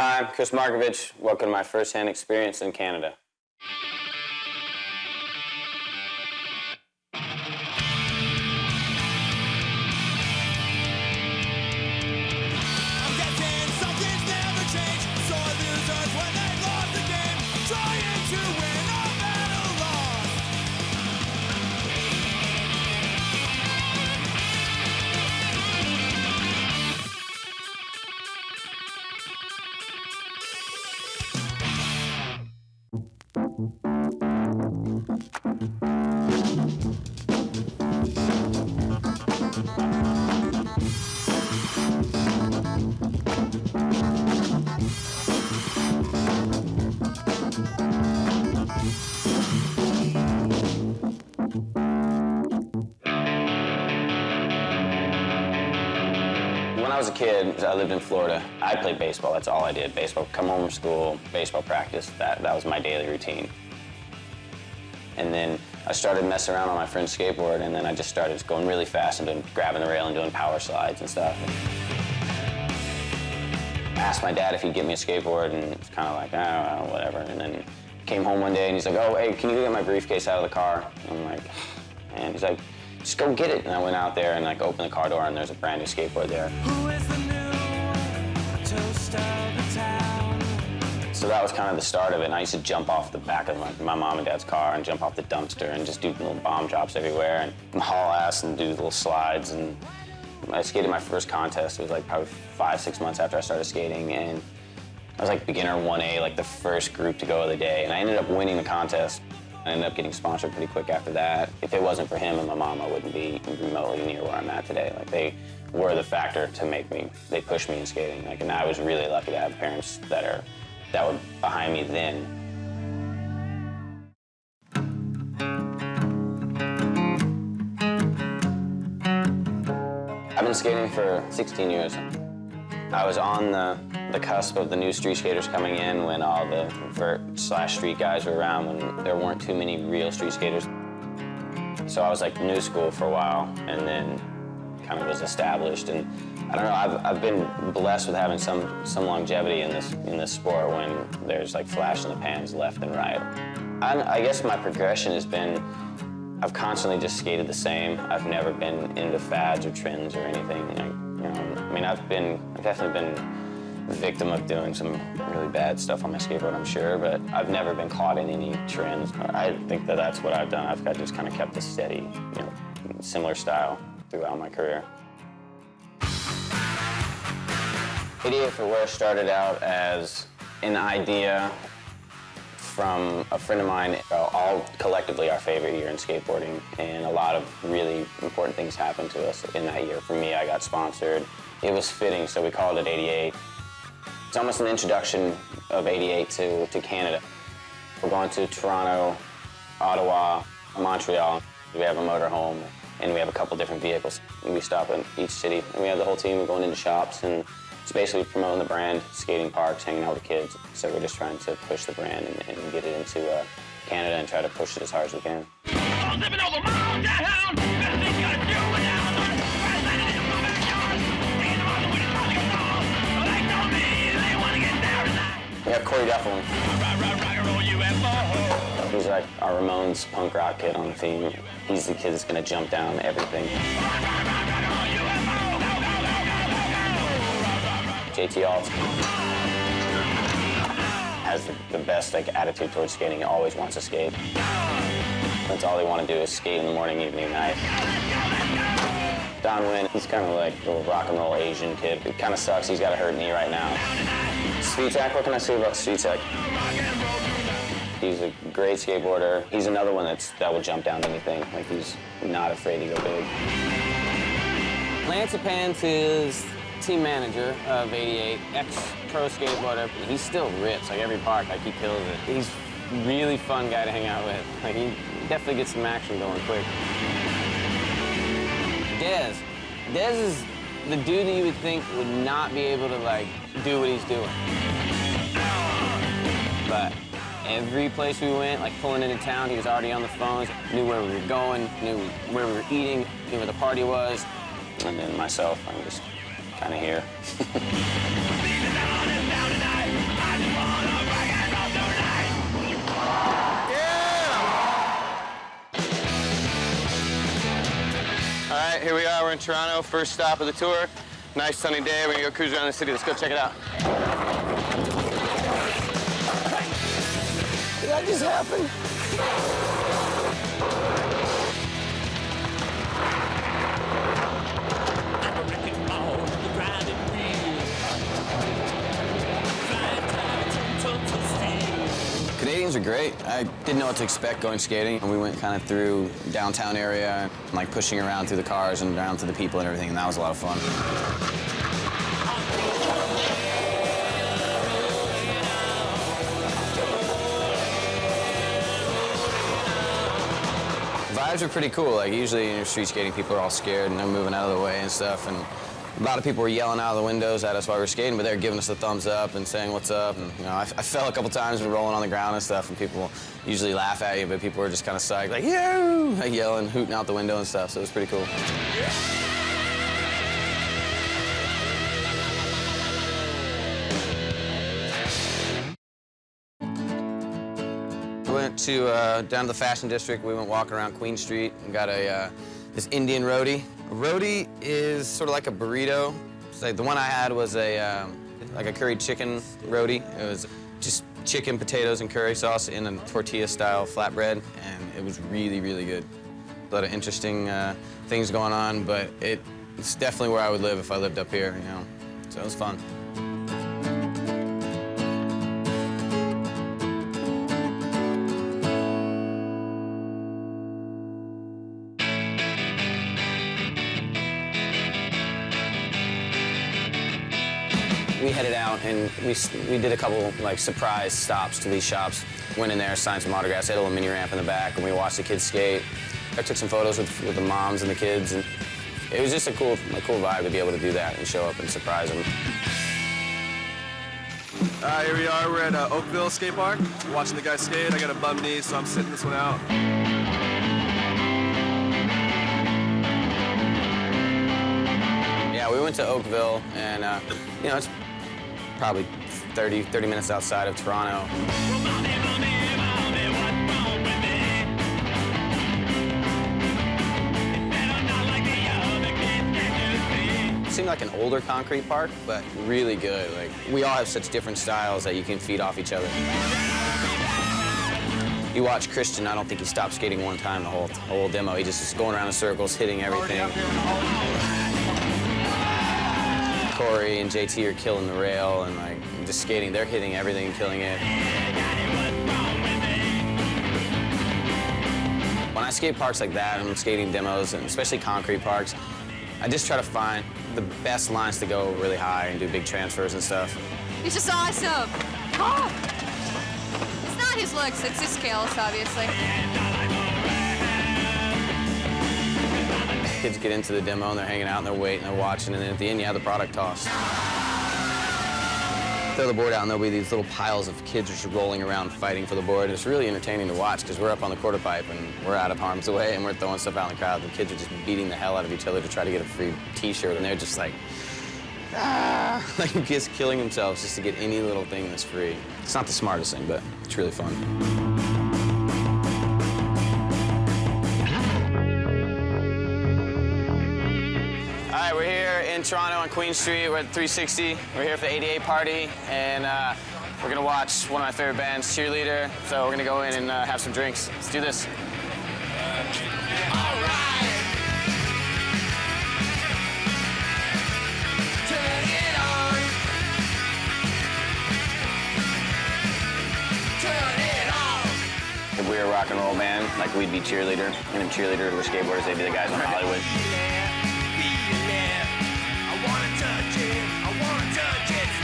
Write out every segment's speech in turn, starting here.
Hi, I'm Kris Markovich. Welcome to my first-hand experience in Canada. When I was a kid, I lived in Florida. I played baseball. That's all I did. Baseball. Come home from school, baseball practice. That was my daily routine. And then I started messing around on my friend's skateboard, and then I just started going really fast and grabbing the rail and doing power slides and stuff. I asked my dad if he'd get me a skateboard, and it's kind of like, oh, whatever. And then came home one day, and he's like, oh, hey, can you get my briefcase out of the car? And I'm like, and he's like, just go get it. And I went out there and opened the car door, and there's a brand new skateboard there. Who is the new toast of the town? So that was kind of the start of it. And I used to jump off the back of my mom and dad's car and jump off the dumpster and just do little bomb drops everywhere and haul ass and do little slides. And I skated my first contest. It was like probably 5-6 months after I started skating. And I was like beginner 1A, like the first group to go of the day. And I ended up winning the contest. I ended up getting sponsored pretty quick after that. If it wasn't for him and my mom, I wouldn't be remotely near where I'm at today. Like, they were the factor to make me, they pushed me in skating. Like, and I was really lucky to have parents that were behind me then. I've been skating for 16 years. I was on the cusp of the new street skaters coming in when all the vert/street guys were around, when there weren't too many real street skaters. So I was like new school for a while, and then kind of was established. And I don't know, I've been blessed with having some longevity in this sport when there's like flash in the pans left and right. I guess my progression has been, I've constantly just skated the same. I've never been into fads or trends or anything. I've definitely been a victim of doing some really bad stuff on my skateboard, I'm sure, but I've never been caught in any trends. I think that's what I've done. I've just kind of kept a steady, similar style throughout my career. 88 for Wear started out as an idea from a friend of mine, all collectively our favorite year in skateboarding, and a lot of really important things happened to us in that year. For me, I got sponsored. It was fitting, so we called it 88. It's almost an introduction of 88 to Canada. We're going to Toronto, Ottawa, Montreal. We have a motorhome, and we have a couple different vehicles. We stop in each city, and we have the whole team going into shops, and it's basically promoting the brand, skating parks, hanging out with kids. So we're just trying to push the brand and get it into Canada and try to push it as hard as we can. We have Corey Duffel. He's like our Ramones punk rock kid on the team. He's the kid that's gonna jump down everything. JT Alt has the best attitude towards skating. He always wants to skate. That's all they want to do is skate in the morning, evening, night. Don Wynn, he's kind of like a little rock and roll Asian kid. It kind of sucks. He's got a hurt knee right now. Svitek, what can I say about Svitek? He's a great skateboarder. He's another one that will jump down anything. Like, he's not afraid to go big. Lance Pants is team manager of 88, ex-pro skateboarder. He still rips, like every park, like he kills it. He's a really fun guy to hang out with. Like, he definitely gets some action going quick. Dez. Dez is the dude that you would think would not be able to, do what he's doing. But every place we went, pulling into town, he was already on the phones, knew where we were going, knew where we were eating, knew where the party was. And then myself, I'm just kind of here. we're in Toronto, first stop of the tour. Nice sunny day, we're gonna go cruise around the city. Let's go check it out. Did that just happen? Canadians are great. I didn't know what to expect going skating. And we went kind of through downtown area, like pushing around through the cars and around to the people and everything, and that was a lot of fun. Vibes are pretty cool. Like usually in street skating, people are all scared and they're moving out of the way and stuff. And a lot of people were yelling out of the windows at us while we were skating, but they were giving us a thumbs up and saying what's up. And you know, I fell a couple times and rolling on the ground and stuff, and people usually laugh at you, but people were just kind of psyched, like yo, like yelling, hooting out the window and stuff. So it was pretty cool. We went to down to the Fashion District. We went walking around Queen Street and got this Indian roti. A roti is sort of like a burrito. It's like the one I had was like a curried chicken roti. It was just chicken, potatoes, and curry sauce in a tortilla-style flatbread, and it was really, really good. A lot of interesting things going on, but it's definitely where I would live if I lived up here, you know. So it was fun. We headed out and we did a couple like surprise stops to these shops. Went in there, signed some autographs, had a little mini ramp in the back, and we watched the kids skate. I took some photos with the moms and the kids, and it was just a cool vibe to be able to do that and show up and surprise them. Here we are, we're at Oakville Skatepark, watching the guys skate. I got a bum knee, so I'm sitting this one out. Yeah, we went to Oakville, and you know, it's probably 30 minutes outside of Toronto. It seemed like an older concrete park, but really good. Like, we all have such different styles that you can feed off each other. You watch Christian, I don't think he stopped skating one time the whole demo. He just was going around in circles, hitting everything. Corey and JT are killing the rail and like just skating. They're hitting everything and killing it. When I skate parks like that and skating demos, and especially concrete parks, I just try to find the best lines to go really high and do big transfers and stuff. He's just awesome. Oh. It's not his looks, it's his skills, obviously. Kids get into the demo and they're hanging out and they're waiting, they're watching, and then at the end you have the product toss. Throw the board out and there'll be these little piles of kids just rolling around fighting for the board. It's really entertaining to watch because we're up on the quarter pipe and we're out of harm's way and we're throwing stuff out in the crowd. The kids are just beating the hell out of each other to try to get a free t-shirt, and they're just like, ah, like just killing themselves just to get any little thing that's free. It's not the smartest thing, but it's really fun. All right, we're here in Toronto on Queen Street. We're at 360. We're here for the 88 party, and we're gonna watch one of my favorite bands, Cheerleader. So we're gonna go in and have some drinks. Let's do this. All right. Turn it on. Turn it on. If we were a rock and roll band, like we'd be Cheerleader, and if Cheerleader were skateboarders, they'd be the guys on Hollywood.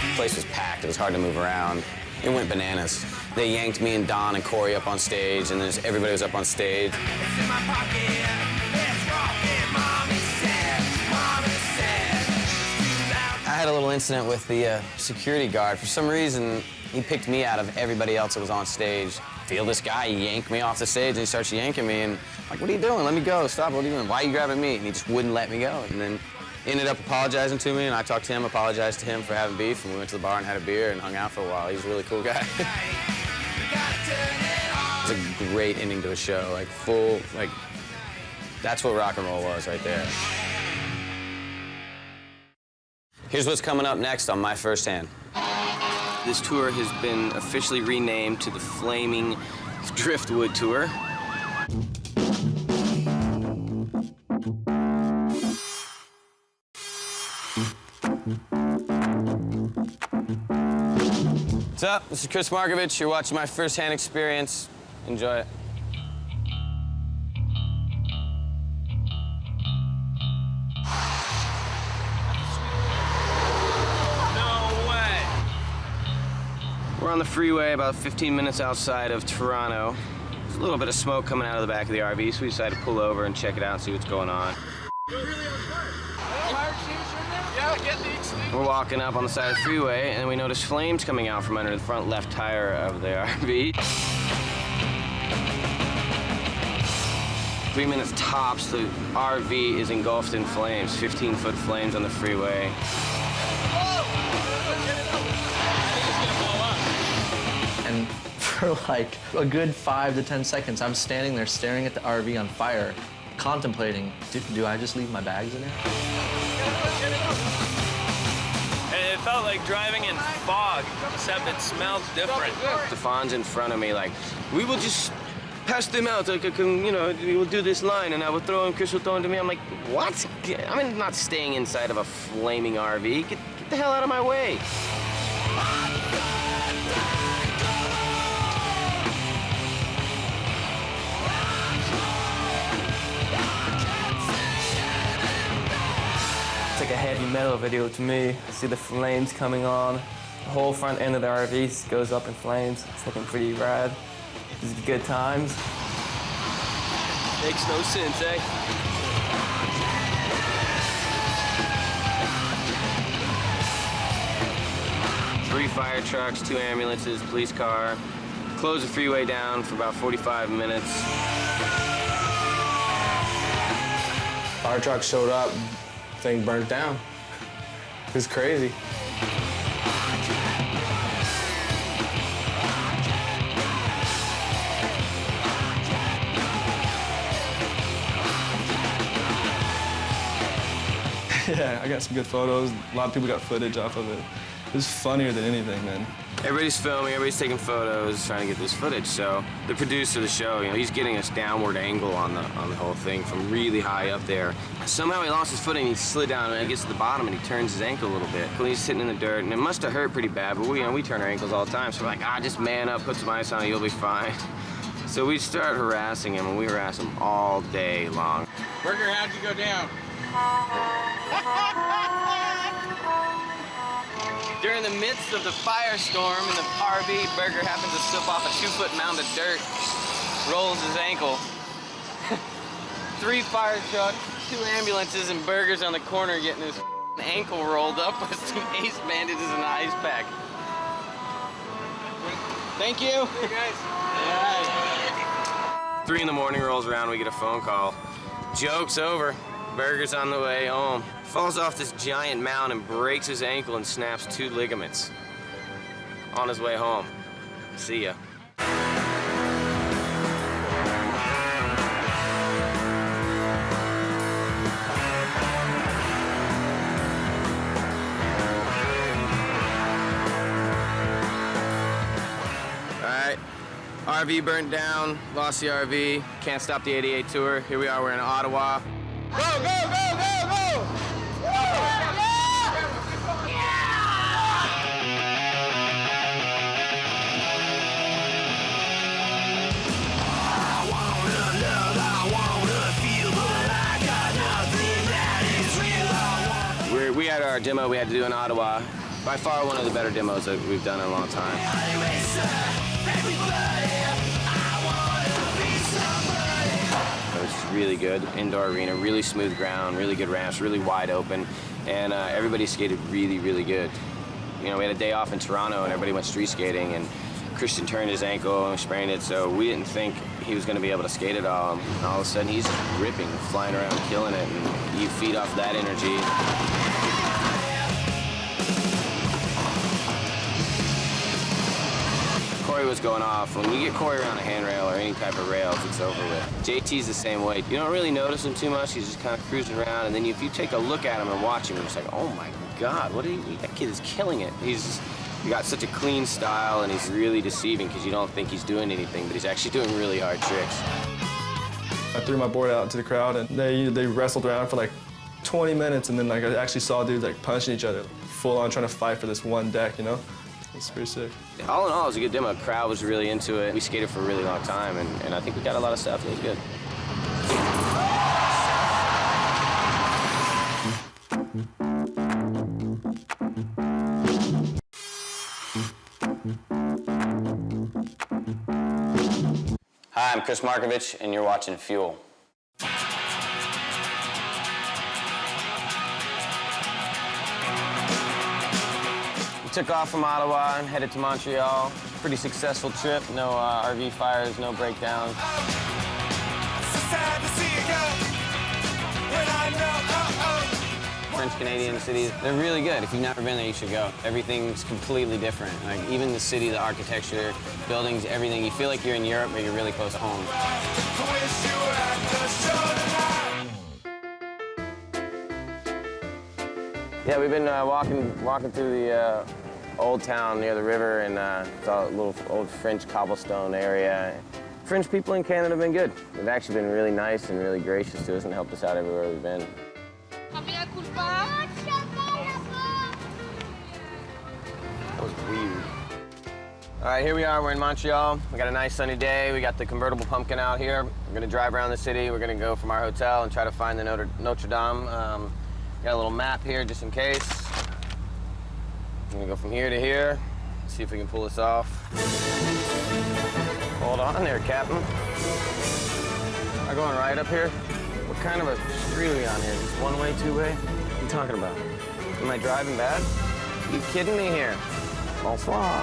The place was packed. It was hard to move around. It went bananas. They yanked me and Don and Corey up on stage, and then everybody was up on stage. I had a little incident with the security guard. For some reason, he picked me out of everybody else that was on stage. Feel this guy yank me off the stage, and he starts yanking me, and I'm like, what are you doing? Let me go. Stop. What are you doing? Why are you grabbing me? And he just wouldn't let me go. And then ended up apologizing to me, and I talked to him, apologized to him for having beef, and we went to the bar and had a beer and hung out for a while. He was a really cool guy. It was a great ending to a show, like full, like, that's what rock and roll was right there. Here's what's coming up next on My First Hand. This tour has been officially renamed to the Flaming Driftwood Tour. What's up? This is Kris Markovich. You're watching My First Hand Experience. Enjoy it. We're on the freeway about 15 minutes outside of Toronto. There's a little bit of smoke coming out of the back of the RV, so we decided to pull over and check it out and see what's going on. We're walking up on the side of the freeway, and we notice flames coming out from under the front left tire of the RV. 3 minutes tops, the RV is engulfed in flames, 15-foot flames on the freeway. And for like a good 5 to 10 seconds, I'm standing there staring at the RV on fire, contemplating, do I just leave my bags in here? And it felt like driving in fog, except it smelled different. Stefan's in front of me like, we will just pass them out, like, you know, we will do this line and I will throw him, Kris will throw him to me. I'm like, what? I'm not staying inside of a flaming RV. Get the hell out of my way. It's like a heavy metal video to me. I see the flames coming on. The whole front end of the RV goes up in flames. It's looking pretty rad. Just good times. Makes no sense, eh? Three fire trucks, 2 ambulances, police car. Close the freeway down for about 45 minutes. Fire truck showed up, thing burnt down. It was crazy. Yeah, I got some good photos. A lot of people got footage off of it. It was funnier than anything, man. Everybody's filming, everybody's taking photos, trying to get this footage. So the producer of the show, you know, he's getting us downward angle on the whole thing from really high up there. Somehow he lost his footing, he slid down and he gets to the bottom and he turns his ankle a little bit. Well, he's sitting in the dirt and it must have hurt pretty bad, but we turn our ankles all the time. So we're like, just man up, put some ice on it, you'll be fine. So we start harassing him and we harass him all day long. Burger, how'd you go down? During the midst of the firestorm in the RV, Burger happens to slip off a 2-foot mound of dirt, rolls his ankle. 3 fire trucks, 2 ambulances, and Burger's on the corner getting his ankle rolled up with some ace bandages and an ice pack. Thank you. Hey guys. Yeah. 3 in the morning rolls around, we get a phone call. Joke's over. Burger's on the way home. Falls off this giant mound and breaks his ankle and snaps 2 ligaments. On his way home. See ya. Alright, RV burnt down, lost the RV, can't stop the 88 tour. Here we are, we're in Ottawa. Go, go, go, go, go! We had our demo we had to do in Ottawa. By far one of the better demos that we've done in a long time. It was really good. Indoor arena, really smooth ground, really good ramps, really wide open, and everybody skated really, really good. You know, we had a day off in Toronto and everybody went street skating, and Christian turned his ankle and sprained it, so we didn't think he was going to be able to skate at all. And all of a sudden, he's just ripping, flying around, killing it, and you feed off that energy. Corey was going off. When you get Corey around a handrail or any type of rails, it's over with. JT's the same way. You don't really notice him too much. He's just kind of cruising around, and then if you take a look at him and watch him, it's like, oh my God, that kid is killing it. He's got such a clean style, and he's really deceiving because you don't think he's doing anything, but he's actually doing really hard tricks. I threw my board out into the crowd, and they wrestled around for like 20 minutes, and then like I actually saw dudes like punching each other, full on trying to fight for this one deck, you know? It's pretty sick. All in all, it was a good demo. The crowd was really into it. We skated for a really long time, and I think we got a lot of stuff. It was good. Hi, I'm Kris Markovich, and you're watching Fuel. We took off from Ottawa and headed to Montreal. Pretty successful trip. No RV fires, no breakdowns. French-Canadian cities, they're really good. If you've never been there, you should go. Everything's completely different. Like, even the city, the architecture, buildings, everything. You feel like you're in Europe, but you're really close to home. Yeah, we've been walking through the old town near the river, and it's a little old French cobblestone area. French people in Canada have been good. They've actually been really nice and really gracious to us and helped us out everywhere we've been. That was weird. All right, here we are. We're in Montreal. We got a nice sunny day. We got the convertible pumpkin out here. We're gonna drive around the city. We're gonna go from our hotel and try to find the Notre Dame. Got a little map here just in case. I'm gonna go from here to here. See if we can pull this off. Hold on there, Captain. Am I going right up here? What kind of a street are we on here? Just one way, two way? What are you talking about? Am I driving bad? Are you kidding me here? Bonsoir.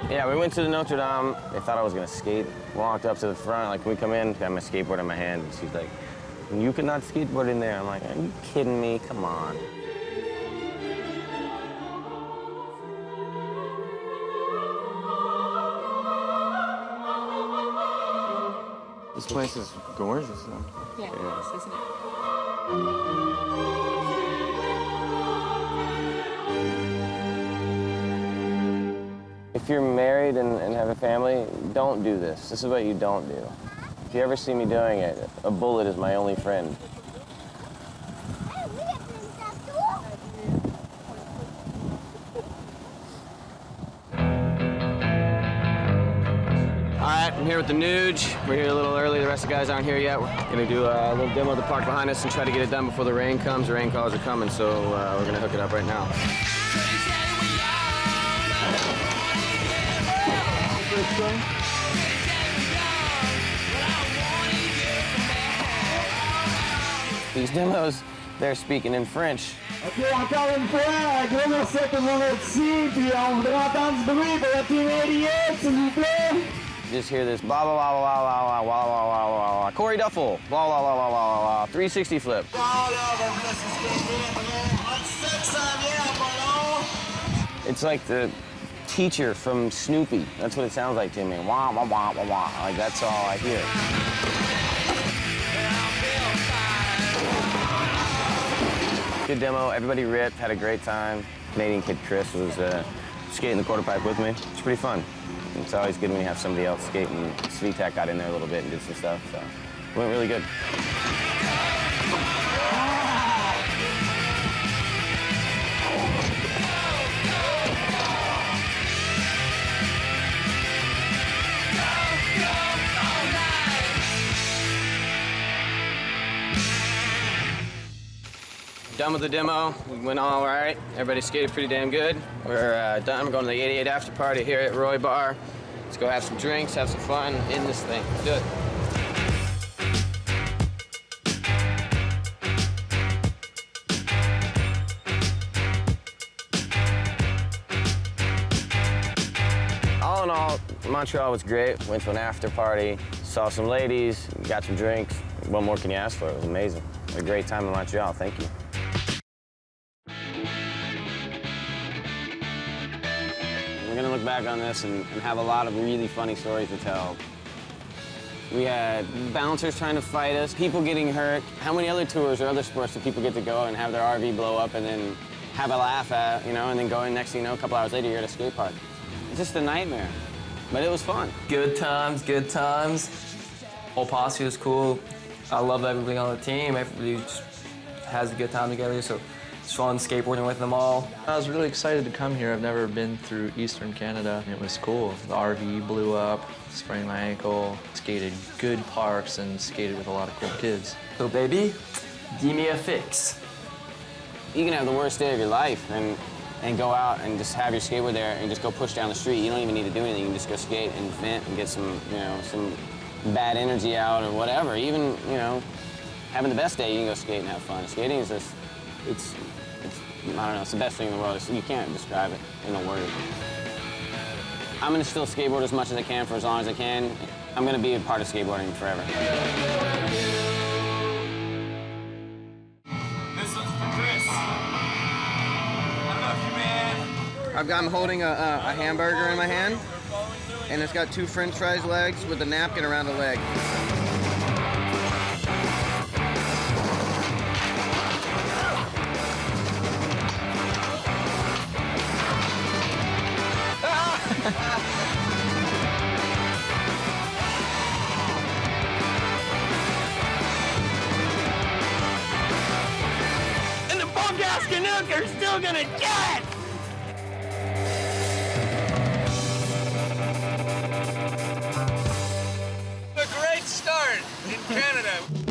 Yeah, we went to the Notre Dame. They thought I was gonna skate. Walked up to the front, like, we come in, got my skateboard in my hand, and she's like, you cannot skateboard in there. I'm like, are you kidding me? Come on. This place is gorgeous, though. Yeah, it is, isn't it? If you're married and have a family, don't do this. This is what you don't do. If you ever see me doing it, a bullet is my only friend. All right, I'm here with the Nuge. We're here a little early. The rest of the guys aren't here yet. We're gonna do a little demo of the park behind us and try to get it done before the rain comes. The rain calls are coming, so we're gonna hook it up right now. These demos, they're speaking in French. OK, encore une fois, un gros merci à tout le monde ici, puis on voudrait entendre du bruit pour la team 88, s'il vous plaît. Just hear this blah blah blah blah blah blah blah blah blah blah blah. Corey Duffel, blah blah blah blah blah blah. 360 flip. It's like the teacher from Snoopy. That's what it sounds like to me. Wah wah wah wah wah. Like, that's all I hear. Good demo. Everybody ripped. Had a great time. Canadian kid Chris was skating the quarter pipe with me. It's pretty fun. It's always good when you have somebody else skating. Svitek got in there a little bit and did some stuff, so it went really good. Done with the demo. We went all right. Everybody skated pretty damn good. We're done. We're going to the 88 after party here at Roy Bar. Let's go have some drinks, have some fun in this thing. Let's do it. All in all, Montreal was great. Went to an after party, saw some ladies, got some drinks. What more can you ask for? It was amazing. Had a great time in Montreal. Thank you. We're gonna look back on this and have a lot of really funny stories to tell. We had bouncers trying to fight us, people getting hurt. How many other tours or other sports do people get to go and have their RV blow up and then have a laugh at, you know, and then go in next thing you know, a couple hours later, you're at a skate park. It's just a nightmare, but it was fun. Good times, good times. Whole posse was cool. I love everybody on the team. Everybody just has a good time together, so it's fun skateboarding with them all. I was really excited to come here. I've never been through Eastern Canada. It was cool. The RV blew up, sprained my ankle, skated good parks, and skated with a lot of cool kids. So baby, give me a fix. You can have the worst day of your life and go out and just have your skateboard there and just go push down the street. You don't even need to do anything. You can just go skate and vent and get some, you know, some bad energy out or whatever. Even, you know, having the best day, you can go skate and have fun. Skating is just, it's I don't know, it's the best thing in the world. You can't describe it in a word. I'm gonna still skateboard as much as I can for as long as I can. I'm gonna be a part of skateboarding forever. This one's for Kris. I love you, man. I'm holding a hamburger in my hand, and it's got 2 French fries legs with a napkin around the leg. And the bug-ass Canuck are still gonna do it! A great start in Canada.